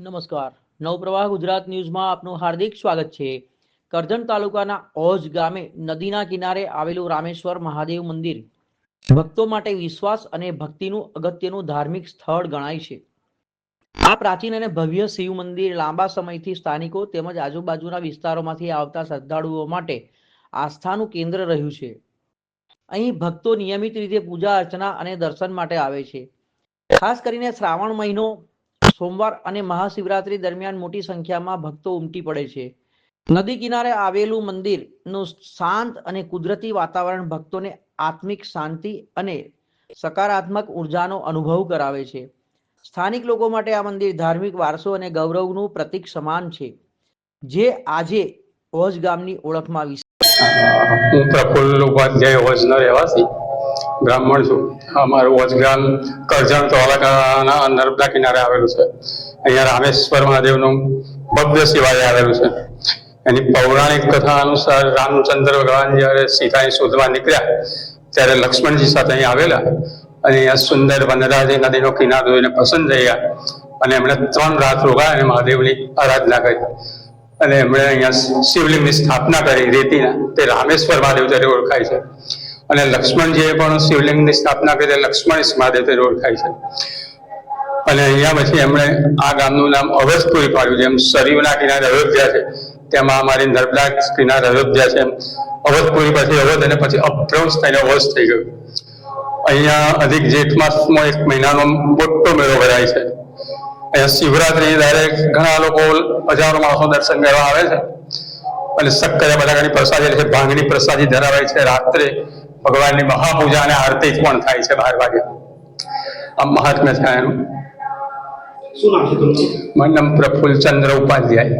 નમસ્કાર. નવપ્રવાહ ગુજરાત ન્યૂઝમાં આપનું હાર્દિક સ્વાગત છે. કરજણ તાલુકાના ઓજ ગામે નદીના કિનારે આવેલું રામેશ્વર મહાદેવ મંદિર ભક્તો માટે વિશ્વાસ અને ભક્તિનું અગત્યનું ધાર્મિક સ્થળ ગણાય છે. આ પ્રાચીન અને ભવ્ય શિવ મંદિર લાંબા સમયથી સ્થાનિકો તેમજ આજુબાજુના વિસ્તારોમાંથી આવતા શ્રદ્ધાળુઓ માટે આસ્થાનું કેન્દ્ર રહ્યું છે. અહીં ભક્તો નિયમિત રીતે પૂજા અર્ચના અને દર્શન માટે આવે છે. ખાસ કરીને શ્રાવણ મહિનો, સોમવાર અને મહાશિવરાત્રી દરમિયાન મોટી સંખ્યામાં ભક્તો ઉમટી પડે છે. નદી કિનારે આવેલું મંદિરનું શાંત અને કુદરતી વાતાવરણ ભક્તોને આત્મિક શાંતિ અને સકારાત્મક ઉર્જાનો અનુભવ કરાવે છે. સ્થાનિક લોકો માટે આ મંદિર ધાર્મિક વારસો અને ગૌરવનું પ્રતીક સમાન છે, જે આજે ઓજ ગામની ઓળખમાં હું પ્રફુલ્લ ઉપાધ્યાય ઓજનો રહેવાસી બ્રાહ્મણ છું. અમારું ઓજ ગામ કરજણ તાલુકાના નર્મદા કિનારે આવેલું છે. અહીંયા રામેશ્વર મહાદેવનું ભવ્ય શિવાલય આવેલું છે. એની પૌરાણિક કથા અનુસાર રામચંદ્ર ભગવાન જ્યારે સીતાની શોધવા નીકળ્યા ત્યારે લક્ષ્મણજી સાથે અહીં આવેલા અને અહીંયા સુંદર વનરાજી નદીનો કિનારો જોઈને પસંદ થયા અને એમણે 3 રાત રોકાયા અને મહાદેવની આરાધના કરી અને એમણે અહીંયા શિવલિંગની સ્થાપના કરી રેતીના. તે રામેશ્વર મહાદેવ તરીકે ઓળખાય છે. અને લક્ષ્મણજીએ પણ શિવલિંગની સ્થાપના કરી લક્ષ્મણ મહાદેવ તરીકે ઓળખાય છે. અને અહીંયા પછી એમણે આ ગામનું નામ અવધપુરી પાડ્યું. જેમ સરયુના કિનારે અયોધ્યા છે, તેમાં અમારી નર્મદા કિનારે અયોધ્યા છે. અવધપુરી પછી અવધ અને પછી અપભ્રંશ થઈને ઓજ થઈ ગયું. અહીંયા અધિક જેઠ માસમાં 1 મહિનાનો મોટો મેળો ભરાય છે. અહીંયા શિવરાત્રી ત્યારે ઘણા લોકો હજારો માણસો દર્શન કરવા આવે છે અને શક્કરિયા બટાકાની પ્રસાદી એટલે ભાંગની પ્રસાદી ધરાવાય છે. રાત્રે ભગવાનની મહાપૂજા અને આરતી પણ થાય છે 12 વાગે. આ મહાત્મ્ય છે એનું. શું નામ છે તમારું? મારું નામ પ્રફુલ્લ ચંદ્ર ઉપાધ્યાય.